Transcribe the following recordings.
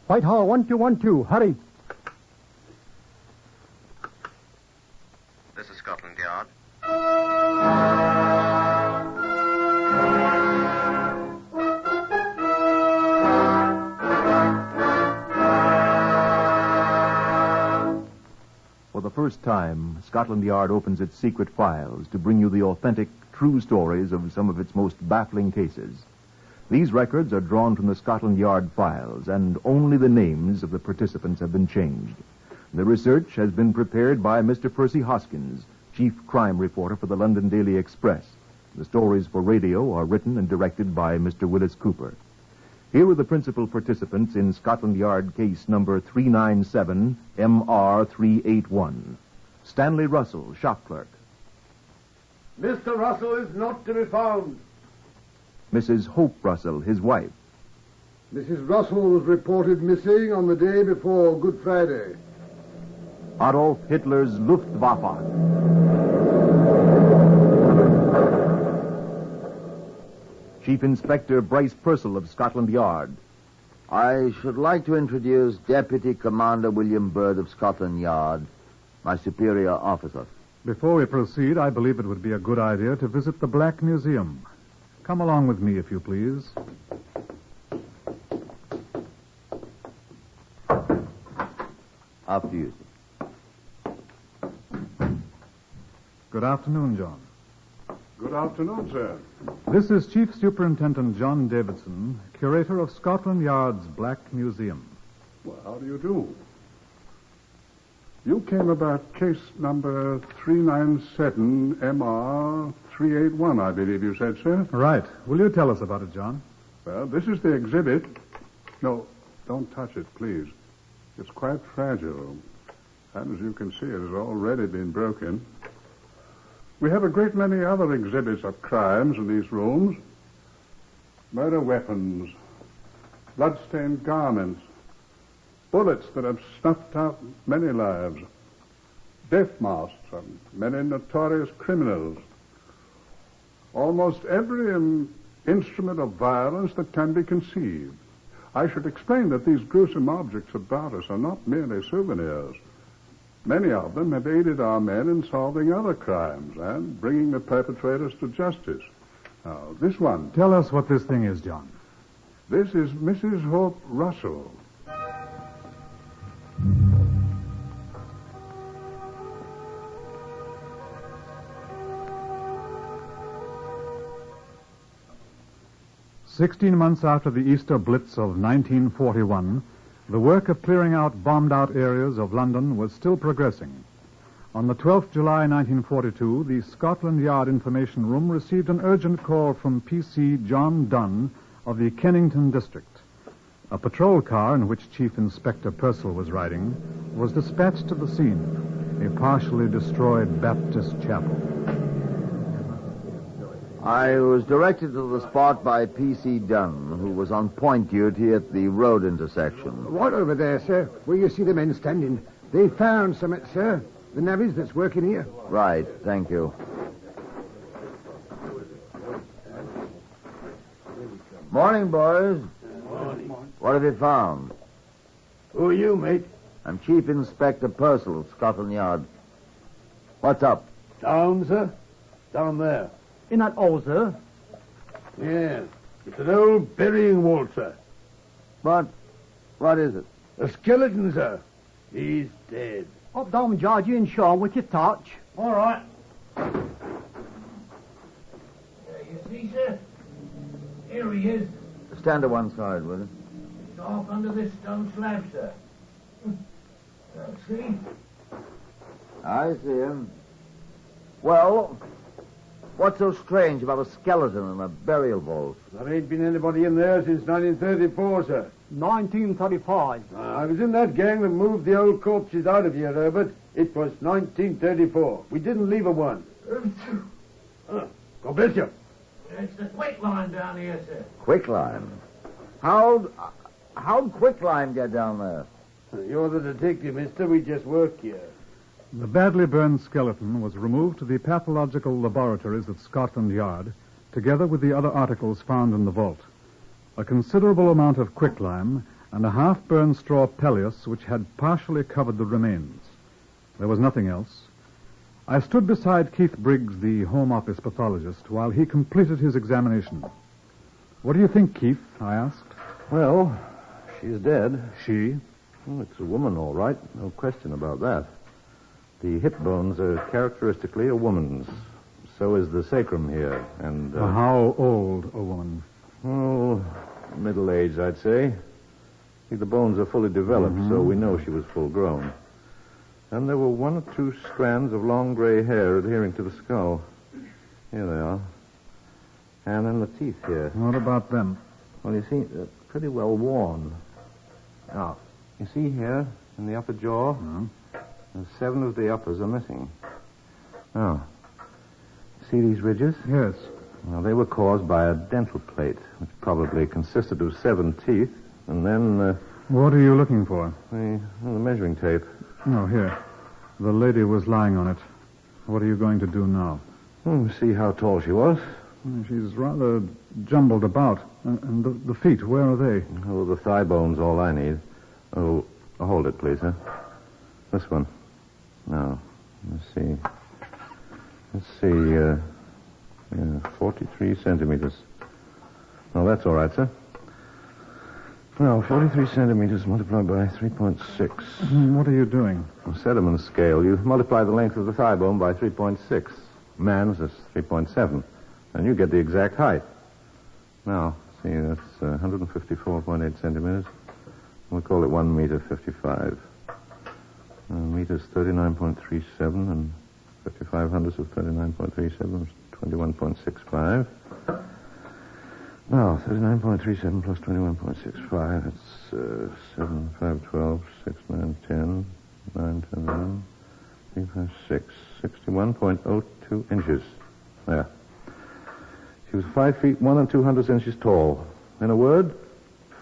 Whitehall 1212. Hurry. This is Scotland Yard. For the first time, Scotland Yard opens its secret files to bring you the authentic, true stories of some of its most baffling cases. These records are drawn from the Scotland Yard files, and only the names of the participants have been changed. The research has been prepared by Mr. Percy Hoskins, chief crime reporter for the London Daily Express. The stories for radio are written and directed by Mr. Wyllis Cooper. Here are the principal participants in Scotland Yard case number 397 MR381. Stanley Russell, shop clerk. Mr. Russell is not to be found. Mrs. Hope Russell, his wife. Mrs. Russell was reported missing on the day before Good Friday. Adolf Hitler's Luftwaffe. Chief Inspector Bryce Purcell of Scotland Yard. I should like to introduce Deputy Commander William Bird of Scotland Yard, my superior officer. Before we proceed, I believe it would be a good idea to visit the Black Museum. Come along with me, if you please. After you, sir. Good afternoon, John. Good afternoon, sir. This is Chief Superintendent John Davidson, curator of Scotland Yard's Black Museum. Well, how do you do? You came about case number 397 MR381, I believe you said, sir. Right. Will you tell us about it, John? Well, this is the exhibit. No, don't touch it, please. It's quite fragile. And as you can see, it has already been broken. We have a great many other exhibits of crimes in these rooms. Murder weapons, blood-stained garments, bullets that have snuffed out many lives, death masks of many notorious criminals. Almost every instrument of violence that can be conceived. I should explain that these gruesome objects about us are not merely souvenirs. Many of them have aided our men in solving other crimes and bringing the perpetrators to justice. Now, this one. Tell us what this thing is, John. This is Mrs. Hope Russell. "16 months after the Easter Blitz of 1941, the work of clearing out bombed-out areas of London was still progressing. On the 12th July 1942, the Scotland Yard Information Room received an urgent call from P.C. John Dunn of the Kennington District. A patrol car in which Chief Inspector Purcell was riding was dispatched to the scene, a partially destroyed Baptist chapel. I was directed to the spot by P.C. Dunn, who was on point duty at the road intersection. Right over there, sir, where you see the men standing. They found something, sir. The navvies that's working here. Right, thank you. Morning, boys. Morning. What have you found? Who are you, mate? I'm Chief Inspector Purcell of Scotland Yard. What's up? Down, sir? Down there. In that hole, sir? Yeah. It's an old burying vault, sir. What is it? A skeleton, sir. He's dead. Up down, Georgie and Sean with your torch. All right. You see, sir? Here he is. Stand to one side, will you? He's off under this stone slab, sir. See? I see him. Well, what's so strange about a skeleton in a burial vault? There ain't been anybody in there since 1934, sir. 1935. I was in that gang that moved the old corpses out of here, Herbert. It was 1934. We didn't leave a one. God bless you. It's the quicklime down here, sir. Quicklime? How'd quicklime get down there? You're the detective, mister. We just work here. The badly burned skeleton was removed to the pathological laboratories at Scotland Yard, together with the other articles found in the vault. A considerable amount of quicklime and a half-burned straw pelleas which had partially covered the remains. There was nothing else. I stood beside Keith Briggs, the Home Office pathologist, while he completed his examination. What do you think, Keith? I asked. Well, she's dead. She? Well, it's a woman, all right. No question about that. The hip bones are characteristically a woman's. So is the sacrum here, and... How old a woman? Oh, middle-aged, I'd say. See, the bones are fully developed, so we know she was full-grown. And there were 1 or 2 strands of long gray hair adhering to the skull. Here they are. And then the teeth here. What about them? Well, you see, they're pretty well worn. Now, you see here, in the upper jaw, 7 of the uppers are missing. Oh. See these ridges? Yes. Well, they were caused by a dental plate, which probably consisted of 7 teeth, and then... What are you looking for? The measuring tape. Oh, here. The lady was lying on it. What are you going to do now? See how tall she was. She's rather jumbled about. And the feet, where are they? Oh, the thigh bone's all I need. Oh, hold it, please, huh? This one. Now, let's see. 43 centimeters. Oh, that's all right, sir. Well, 43 centimeters multiplied by 3.6. What are you doing? On Sediment scale, you multiply the length of the thigh bone by 3.6. Man's is 3.7. And you get the exact height. Now, see, that's 154.8 centimeters. We'll call it 1 meter 55. Meters 39.37 and 55 hundredths of 39.37 is 21.65. Now, 39.37 plus 21.65, it's 7, 5, 12, 6, 9, 10, 9, 10, 11, 3, 5, 6, 61.02 inches. There. She was 5 feet 1 200 inches tall. In a word,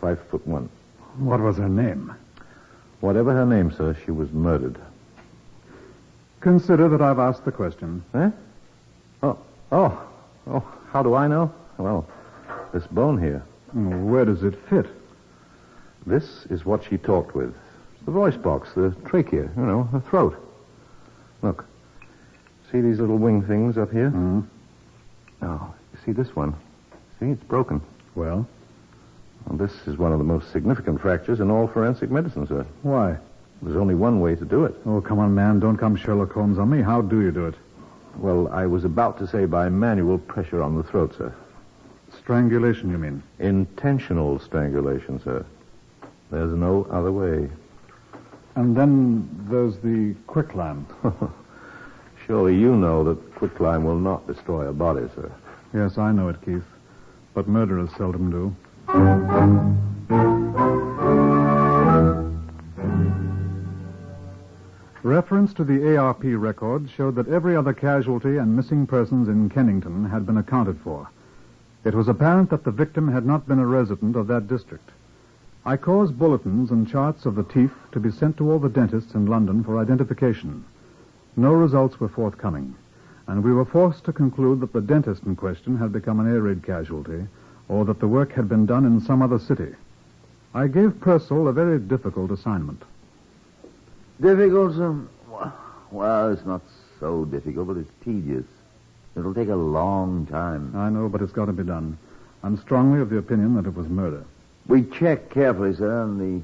5'1". What was her name? Whatever her name, sir, she was murdered. Consider that I've asked the question. Eh? Oh, how do I know? Well, this bone here. Where does it fit? This is what she talked with. The voice box, the trachea, the throat. Look. See these little wing things up here? Oh, you see this one? See, it's broken. Well, this is one of the most significant fractures in all forensic medicine, sir. Why? There's only one way to do it. Oh, come on, man. Don't come Sherlock Holmes on me. How do you do it? Well, I was about to say by manual pressure on the throat, sir. Strangulation, you mean? Intentional strangulation, sir. There's no other way. And then there's the quicklime. Surely you know that quicklime will not destroy a body, sir. Yes, I know it, Keith. But murderers seldom do. Reference to the ARP record showed that every other casualty and missing persons in Kennington had been accounted for. It was apparent that the victim had not been a resident of that district. I caused bulletins and charts of the teeth to be sent to all the dentists in London for identification. No results were forthcoming, and we were forced to conclude that the dentist in question had become an air raid casualty, or that the work had been done in some other city. I gave Purcell a very difficult assignment. Difficult, sir? Well, it's not so difficult, but it's tedious. It'll take a long time. I know, but it's got to be done. I'm strongly of the opinion that it was murder. We checked carefully, sir, and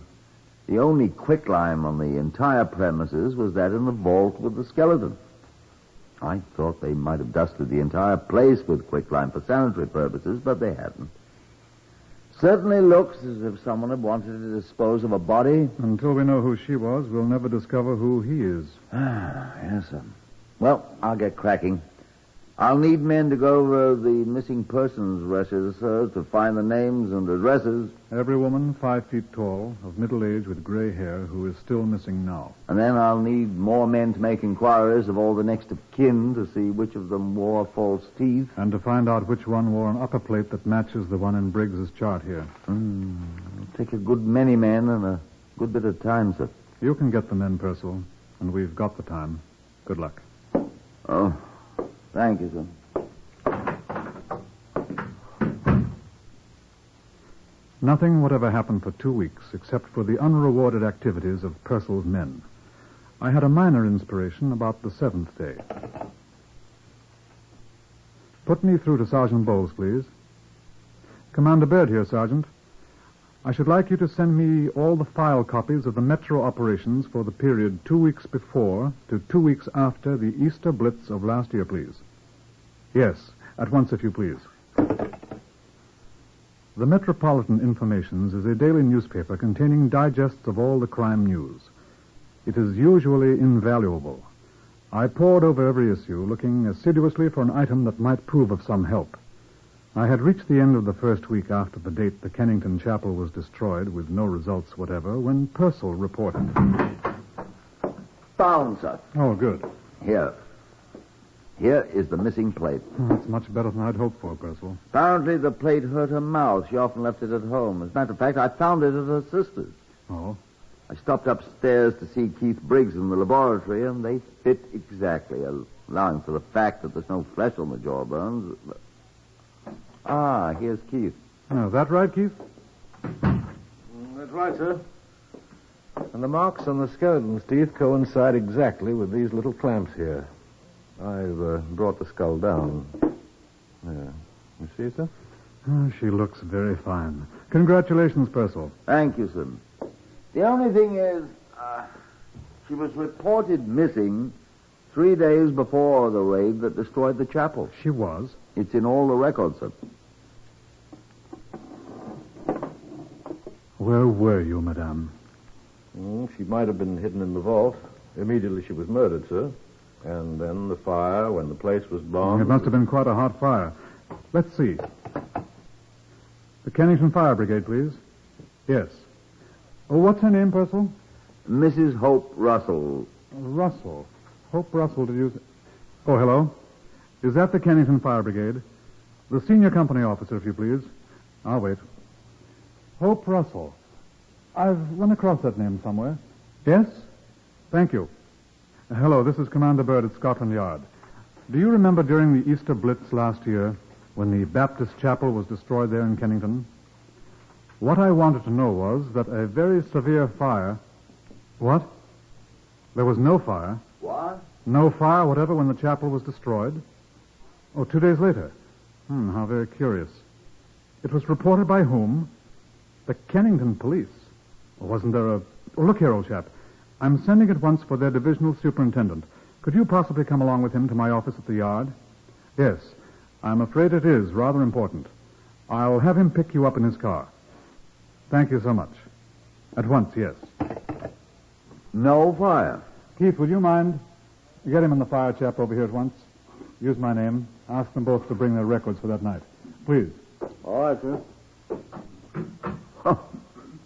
the only quicklime on the entire premises was that in the vault with the skeleton. I thought they might have dusted the entire place with quicklime for sanitary purposes, but they hadn't. Certainly looks as if someone had wanted to dispose of a body. Until we know who she was, we'll never discover who he is. Yes, sir. Well, I'll get cracking. I'll need men to go over the missing persons records, sir, to find the names and addresses. Every woman 5 feet tall, of middle age with gray hair, who is still missing now. And then I'll need more men to make inquiries of all the next of kin to see which of them wore false teeth. And to find out which one wore an upper plate that matches the one in Briggs's chart here. It'll take a good many men and a good bit of time, sir. You can get the men, Purcell, and we've got the time. Good luck. Oh, thank you, sir. Nothing whatever happened for 2 weeks, except for the unrewarded activities of Purcell's men. I had a minor inspiration about the 7th day. Put me through to Sergeant Bowles, please. Commander Baird here, Sergeant. I should like you to send me all the file copies of the Metro operations for the period 2 weeks before to 2 weeks after the Easter Blitz of last year, please. Yes, at once, if you please. The Metropolitan Informations is a daily newspaper containing digests of all the crime news. It is usually invaluable. I pored over every issue, looking assiduously for an item that might prove of some help. I had reached the end of the first week after the date the Kennington Chapel was destroyed with no results whatever when Purcell reported. Found, sir. Oh, good. Here. Here is the missing plate. That's much better than I'd hoped for, Purcell. Apparently the plate hurt her mouth. She often left it at home. As a matter of fact, I found it at her sister's. Oh? I stopped upstairs to see Keith Briggs in the laboratory, and they fit exactly, allowing for the fact that there's no flesh on the jawbones. Ah, here's Keith. Oh, is that right, Keith? That's right, sir. And the marks on the skeleton's teeth coincide exactly with these little clamps here. I've brought the skull down. There. You see, sir? Oh, she looks very fine. Congratulations, Purcell. Thank you, sir. The only thing is, she was reported missing 3 days before the raid that destroyed the chapel. She was? It's in all the records, sir. Where were you, madame? She might have been hidden in the vault. Immediately she was murdered, sir. And then the fire, when the place was bombed... It must have been quite a hot fire. Let's see. The Kennington Fire Brigade, please. Yes. Oh, what's her name, Purcell? Mrs. Hope Russell. Russell. Hope Russell, did you... Oh, hello. Is that the Kennington Fire Brigade? The senior company officer, if you please. I'll wait. Hope Russell. I've run across that name somewhere. Yes? Thank you. Hello, this is Commander Baird at Scotland Yard. Do you remember during the Easter Blitz last year when the Baptist chapel was destroyed there in Kennington? What I wanted to know was that a very severe fire... What? There was no fire? What? No fire whatever when the chapel was destroyed? Oh, 2 days later. How very curious. It was reported by whom? The Kennington police. Wasn't there a... Oh, look here, old chap. I'm sending at once for their divisional superintendent. Could you possibly come along with him to my office at the yard? Yes. I'm afraid it is rather important. I'll have him pick you up in his car. Thank you so much. At once, yes. No fire. Keith, would you mind? Get him and the fire chap over here at once. Use my name. Ask them both to bring their records for that night. Please. All right, sir. Huh.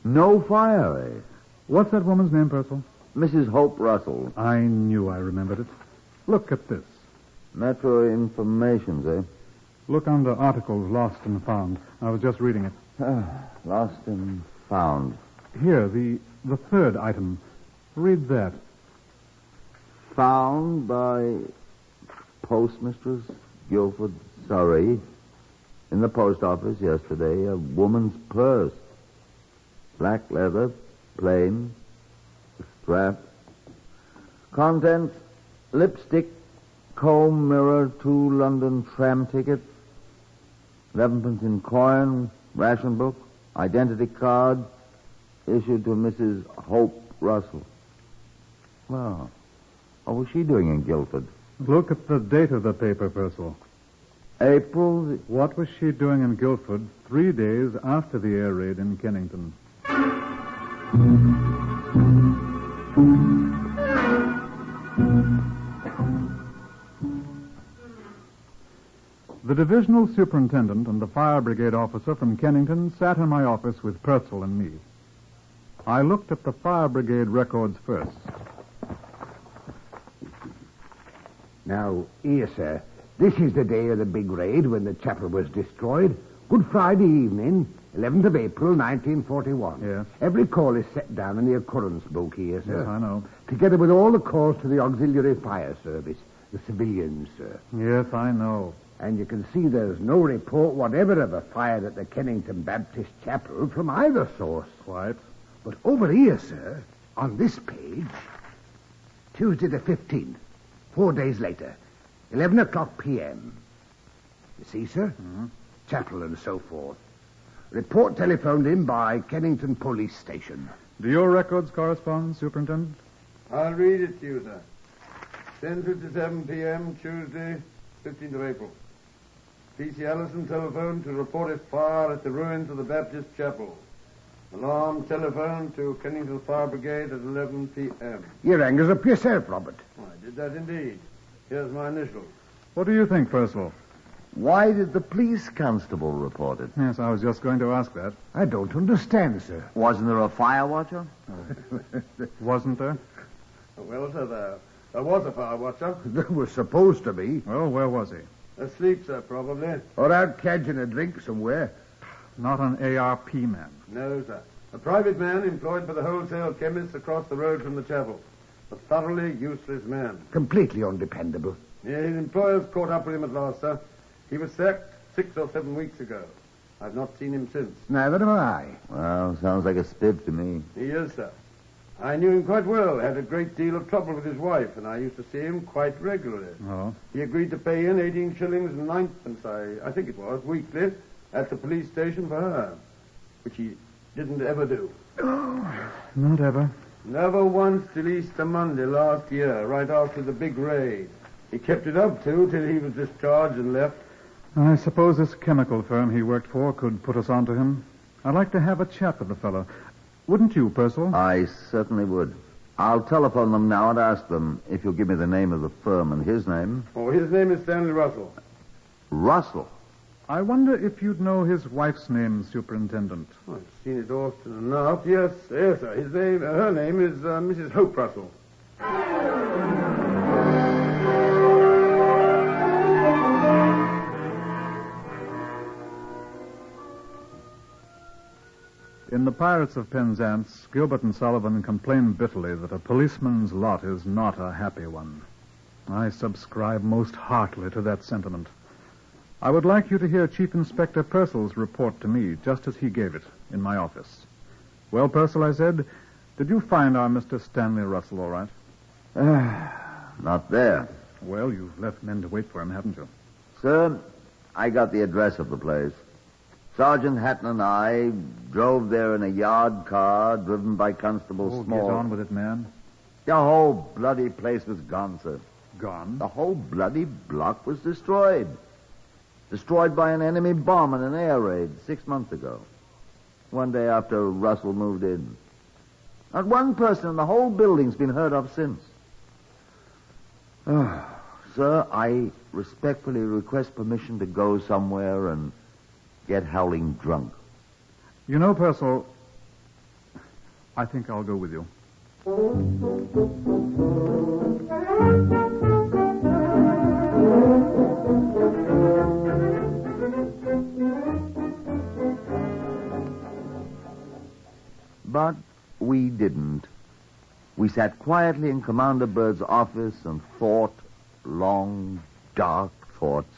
No fire, eh? What's that woman's name, Purcell? Mrs. Hope Russell. I knew I remembered it. Look at this. Metro Informations, eh? Look under articles lost and found. I was just reading it. Lost and found. Here, the third item. Read that. Found by Postmistress Guilford, Surrey, in the post office yesterday, a woman's purse. Black leather, plain, strap. Contents, lipstick, comb, mirror, 2 London tram tickets, 11pence in coin, ration book, identity card, issued to Mrs. Hope Russell. Well, what was she doing in Guildford? Look at the date of the paper, Purcell. April... What was she doing in Guildford 3 days after the air raid in Kennington? The divisional superintendent and the fire brigade officer from Kennington sat in my office with Purcell and me. I looked at the fire brigade records first. Now, here, sir. This is the day of the big raid when the chapel was destroyed. Good Friday evening, 11th of April, 1941. Yes. Every call is set down in the occurrence book here, sir. Yes, I know. Together with all the calls to the auxiliary fire service, the civilians, sir. Yes, I know. And you can see there's no report whatever of a fire at the Kennington Baptist Chapel from either source. Quite. But over here, sir, on this page, Tuesday the 15th, 4 days later, 11 o'clock p.m. You see, sir? Mm-hmm. Chapel and so forth. Report telephoned in by Kennington Police Station. Do your records correspond, Superintendent? I'll read it to you, sir. 10:57 p.m., Tuesday, 15th of April. P.C. Allison telephoned to report a fire at the ruins of the Baptist Chapel. Alarm telephone to Kennington Fire Brigade at 11 p.m. You rang us up yourself, Robert. I did that indeed. Here's my initials. What do you think, Percival? Why did the police constable report it? Yes, I was just going to ask that. I don't understand, sir. Wasn't there a fire watcher? Wasn't there? Well, sir, there was a fire watcher. There was supposed to be. Well, where was he? Asleep, sir, probably. Or out catching a drink somewhere. Not an ARP man. No, sir. A private man employed by the wholesale chemists across the road from the chapel. A thoroughly useless man. Completely undependable. Yeah, his employers caught up with him at last, sir. He was sacked 6 or 7 weeks ago. I've not seen him since. Neither have I. Well, sounds like a spiv to me. He is, sir. I knew him quite well. Had a great deal of trouble with his wife, and I used to see him quite regularly. Oh? He agreed to pay in 18 shillings and ninepence, I think it was, weekly, at the police station for her, which he didn't ever do. Not ever. Never once till Easter Monday last year, right after the big raid. He kept it up, too, till he was discharged and left. I suppose this chemical firm he worked for could put us onto him. I'd like to have a chat with the fellow. Wouldn't you, Percival? I certainly would. I'll telephone them now and ask them if you'll give me the name of the firm and his name. Oh, his name is Stanley Russell. Russell? I wonder if you'd know his wife's name, Superintendent. Oh, I've seen it often enough. Yes, sir. Her name is Mrs. Hope Russell. In The Pirates of Penzance, Gilbert and Sullivan complain bitterly that a policeman's lot is not a happy one. I subscribe most heartily to that sentiment. I would like you to hear Chief Inspector Purcell's report to me, just as he gave it, in my office. Well, Purcell, I said, did you find our Mr. Stanley Russell all right? Not there. Well, you've left men to wait for him, haven't you? Sir, I got the address of the place. Sergeant Hatton and I drove there in a yard car driven by Constable Small. Get on with it, man. The whole bloody place was gone, sir. Gone? The whole bloody block was destroyed. Destroyed by an enemy bomb in an air raid 6 months ago. One day after Russell moved in. Not one person in the whole building's been heard of since. Sir, I respectfully request permission to go somewhere and get howling drunk. You know, Purcell, I think I'll go with you. But we didn't. We sat quietly in Commander Bird's office and thought long, dark thoughts.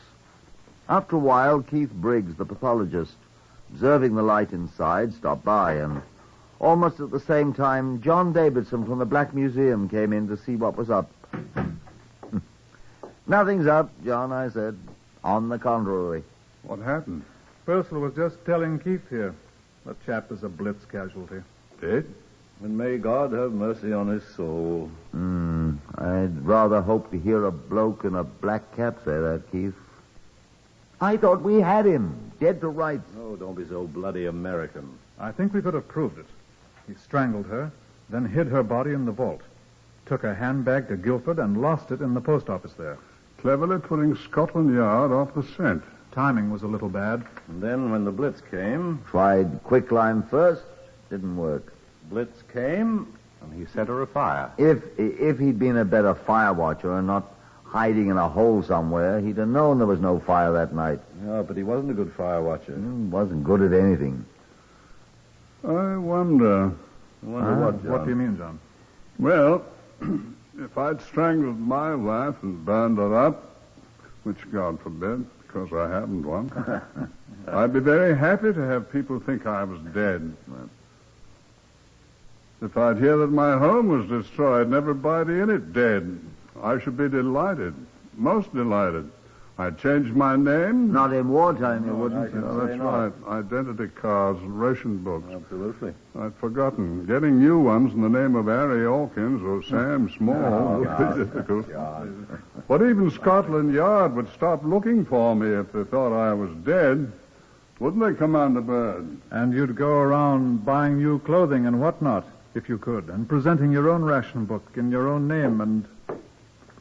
After a while, Keith Briggs, the pathologist, observing the light inside, stopped by, and almost at the same time, John Davidson from the Black Museum came in to see what was up. Nothing's up, John, I said. On the contrary. What happened? Purcell was just telling Keith here. The chap is a Blitz casualty. Dead? And may God have mercy on his soul. I'd rather hope to hear a bloke in a black cap say that, Keith. I thought we had him, dead to rights. Oh, don't be so bloody American. I think we could have proved it. He strangled her, then hid her body in the vault. Took her handbag to Guildford and lost it in the post office there. Cleverly putting Scotland Yard off the scent. Timing was a little bad. And then when the Blitz came, Tried quicklime first, didn't work. Blitz came, and he set her afire. If he'd been a better fire watcher and not hiding in a hole somewhere, he'd have known there was no fire that night. Yeah, but he wasn't a good fire watcher. Wasn't good at anything. I wonder. What, John? What do you mean, John? Well, if I'd strangled my wife and burned her up, which God forbid, because I haven't one. I'd be very happy to have people think I was dead. If I'd hear that my home was destroyed and everybody in it dead, I should be delighted, most delighted. I'd change my name. Not in wartime, you wouldn't. That's right. Identity cards and ration books. Absolutely. I'd forgotten. Getting new ones in the name of Harry Hawkins or Sam Small would be difficult. But even Scotland Yard would stop looking for me if they thought I was dead. Wouldn't they, Commander Bird? And you'd go around buying new clothing and whatnot, if you could, and presenting your own ration book in your own name and...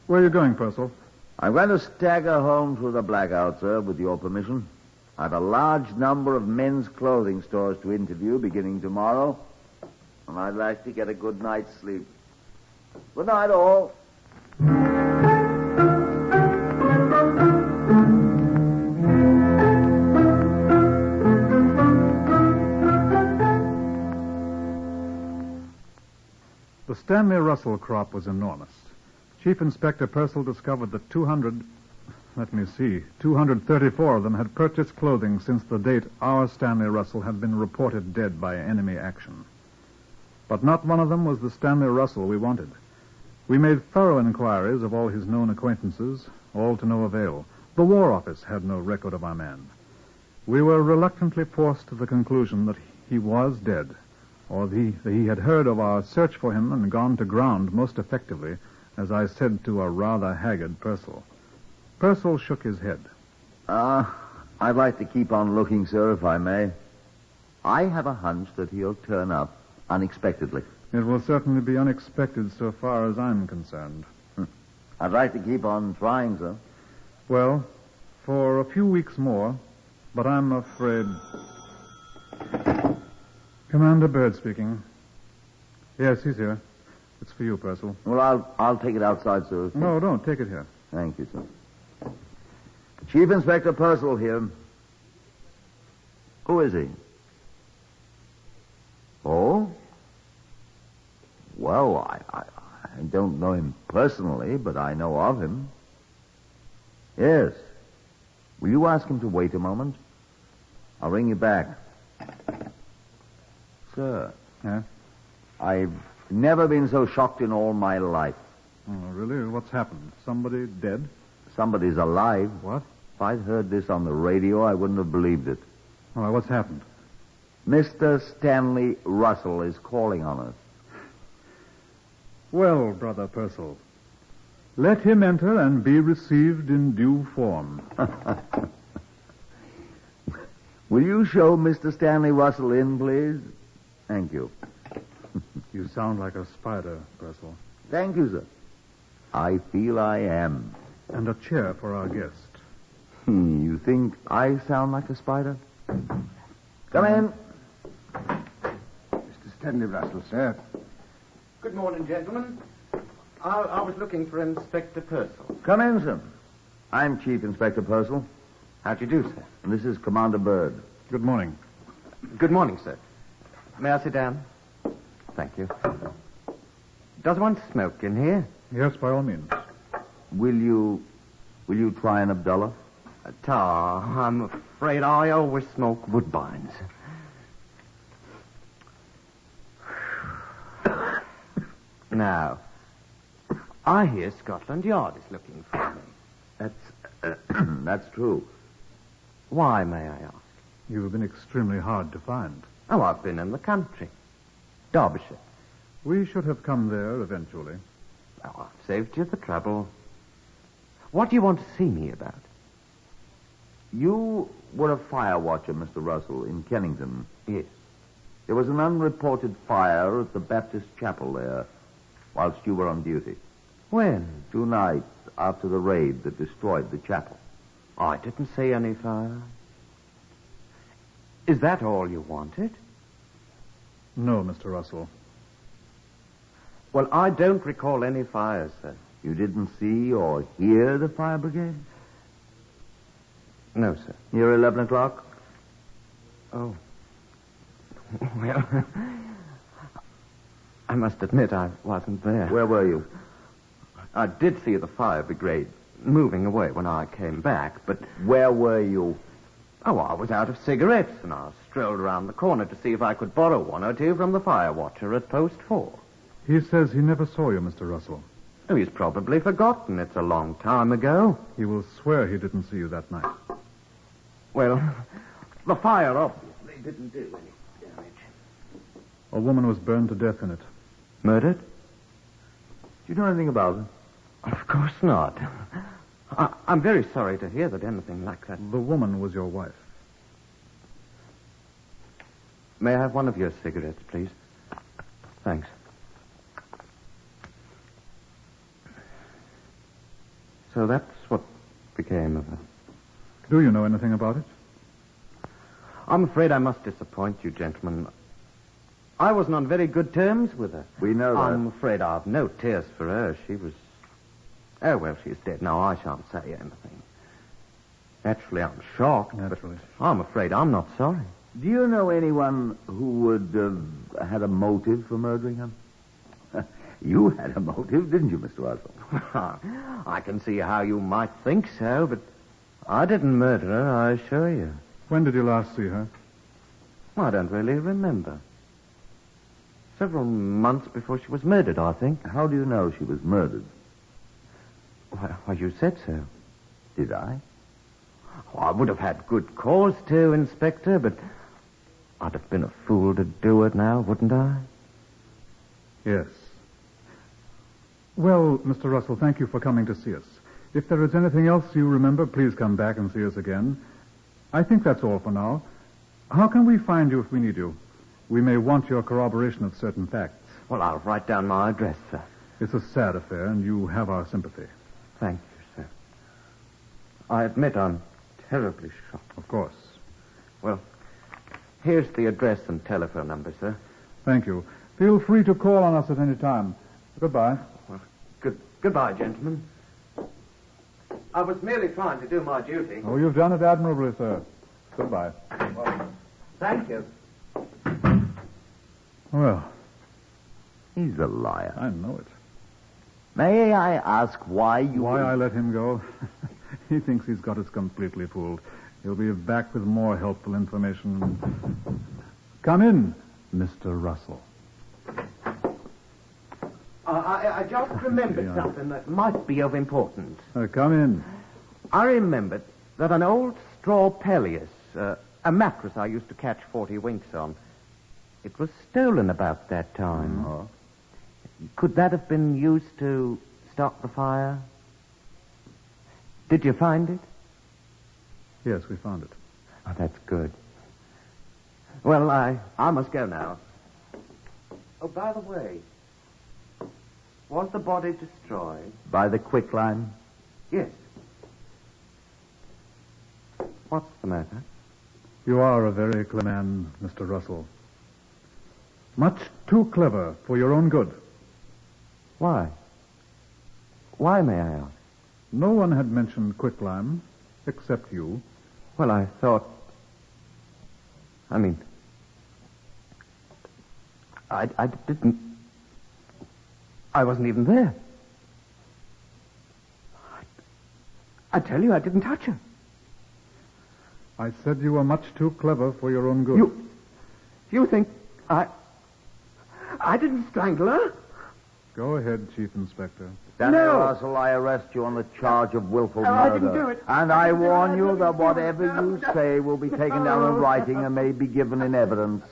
Where are you going, Purcell? I'm going to stagger home through the blackout, sir, with your permission. I've a large number of men's clothing stores to interview beginning tomorrow, and I'd like to get a good night's sleep. Good night, all. The Stanley Russell crop was enormous. Chief Inspector Purcell discovered that 234 of them had purchased clothing since the date our Stanley Russell had been reported dead by enemy action. But not one of them was the Stanley Russell we wanted. We made thorough inquiries of all his known acquaintances, all to no avail. The War Office had no record of our man. We were reluctantly forced to the conclusion that he was dead, or that he had heard of our search for him and gone to ground most effectively, as I said to a rather haggard Purcell. Purcell shook his head. I'd like to keep on looking, sir, if I may. I have a hunch that he'll turn up unexpectedly. It will certainly be unexpected so far as I'm concerned. I'd like to keep on trying, sir. Well, for a few weeks more, but I'm afraid... Commander Bird speaking. Yes, he's here. It's for you, Purcell. Well, I'll take it outside, sir. No, don't. Take it here. Thank you, sir. Chief Inspector Purcell here. Who is he? Oh? Well, I don't know him personally, but I know of him. Yes. Will you ask him to wait a moment? I'll ring you back. Sir. Yeah? I've never been so shocked in all my life. Oh, really? What's happened? Somebody dead? Somebody's alive. What? If I'd heard this on the radio, I wouldn't have believed it. Oh, what's happened? Mr. Stanley Russell is calling on us. Well, Brother Purcell, let him enter and be received in due form. Will you show Mr. Stanley Russell in, please? Thank you. You sound like a spider, Purcell. Thank you, sir. I feel I am. And a chair for our guest. You think I sound like a spider? Come in. Mr. Stanley Russell, sir. Good morning, gentlemen. I was looking for Inspector Purcell. Come in, sir. I'm Chief Inspector Purcell. How do you do, sir? And this is Commander Bird. Good morning. Good morning, sir. May I sit down? Thank you. Does one smoke in here? Yes, by all means. Will you try an Abdullah? Tar, I'm afraid I always smoke Woodbines. Now, I hear Scotland Yard is looking for me. That's true. Why, may I ask? You've been extremely hard to find. Oh, I've been in the country. Derbyshire. We should have come there eventually. Oh, I've saved you the trouble. What do you want to see me about? You were a fire watcher, Mr. Russell, in Kennington. Yes. There was an unreported fire at the Baptist chapel there whilst you were on duty. When? 2 nights after the raid that destroyed the chapel. I didn't see any fire. Is that all you wanted? No, Mr. Russell. Well, I don't recall any fires, sir. You didn't see or hear the fire brigade? No, sir. Near 11 o'clock? Oh. Well, I must admit I wasn't there. Where were you? I did see the fire brigade moving away when I came back, but... Where were you? Oh, I was out of cigarettes, and I strolled around the corner to see if I could borrow one or two from the fire watcher at post 4. He says he never saw you, Mr. Russell. Oh, he's probably forgotten. It's a long time ago. He will swear he didn't see you that night. Well, the fire obviously didn't do any damage. A woman was burned to death in it. Murdered? Do you know anything about it? Of course not. I'm very sorry to hear that anything like that... The woman was your wife. May I have one of your cigarettes, please? Thanks. So that's what became of her. Do you know anything about it? I'm afraid I must disappoint you, gentlemen. I wasn't on very good terms with her. We know that. I'm afraid I've no tears for her. She was... Oh, well, she's dead now. I shan't say anything. Naturally, I'm shocked. Naturally. But I'm afraid I'm not sorry. Do you know anyone who would have had a motive for murdering him? You had a motive, didn't you, Mr. Russell? I can see how you might think so, but I didn't murder her, I assure you. When did you last see her? I don't really remember. Several months before she was murdered, I think. How do you know she was murdered? Why, you said so. Did I? Oh, I would have had good cause to, Inspector, but I'd have been a fool to do it now, wouldn't I? Yes. Well, Mr. Russell, thank you for coming to see us. If there is anything else you remember, please come back and see us again. I think that's all for now. How can we find you if we need you? We may want your corroboration of certain facts. Well, I'll write down my address, sir. It's a sad affair, and you have our sympathy. Thank you, sir. I admit I'm terribly shocked. Of course. Well, here's the address and telephone number, sir. Thank you. Feel free to call on us at any time. Goodbye. Well, goodbye, gentlemen. I was merely trying to do my duty. Oh, you've done it admirably, sir. Goodbye. Thank you. Well, He's a liar. I know it. May I ask why you... Why I let him go? He thinks he's got us completely fooled. He'll be back with more helpful information. Come in, Mr. Russell. I just remembered something that might be of importance. Come in. I remembered that an old straw pelleas, a mattress I used to catch 40 winks on, it was stolen about that time. Oh. Could that have been used to start the fire? Did you find it? Yes, we found it. Oh, that's good. Well, I must go now. Oh, by the way, was the body destroyed? By the quicklime? Yes. What's the matter? You are a very clever man, Mr. Russell. Much too clever for your own good. Why? Why, may I ask? No one had mentioned quicklime, except you. Well, I thought... I didn't... I wasn't even there. I tell you, I didn't touch her. I said you were much too clever for your own good. You think I didn't strangle her? Go ahead, Chief Inspector. Daniel Russell, I arrest you on the charge of willful murder. I didn't do it. And I warn you that whatever you say will be taken down in writing and may be given in evidence.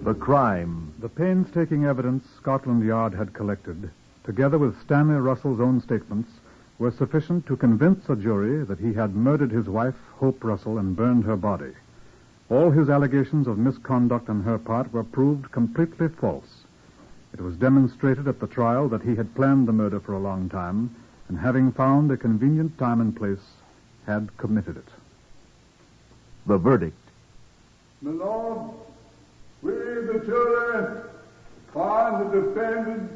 The crime. The painstaking evidence Scotland Yard had collected, together with Stanley Russell's own statements, were sufficient to convince a jury that he had murdered his wife, Hope Russell, and burned her body. All his allegations of misconduct on her part were proved completely false. It was demonstrated at the trial that he had planned the murder for a long time, and having found a convenient time and place, had committed it. The verdict. My Lord, we, the jury, find the defendant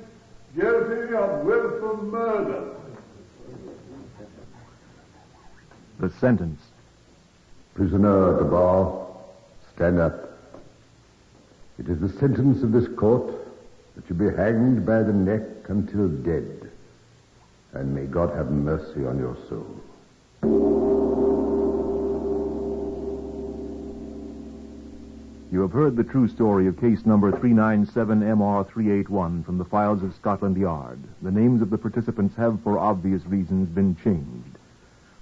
guilty of willful murder. The sentence. Prisoner at the bar, stand up. It is the sentence of this court that you be hanged by the neck until dead. And may God have mercy on your soul. You have heard the true story of case number 397MR381 from the files of Scotland Yard. The names of the participants have, for obvious reasons, been changed.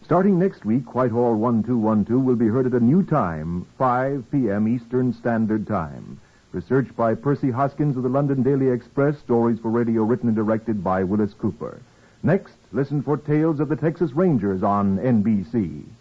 Starting next week, Whitehall 1212 will be heard at a new time, 5 p.m. Eastern Standard Time. Research by Percy Hoskins of the London Daily Express. Stories for radio written and directed by Wyllis Cooper. Next, listen for Tales of the Texas Rangers on NBC.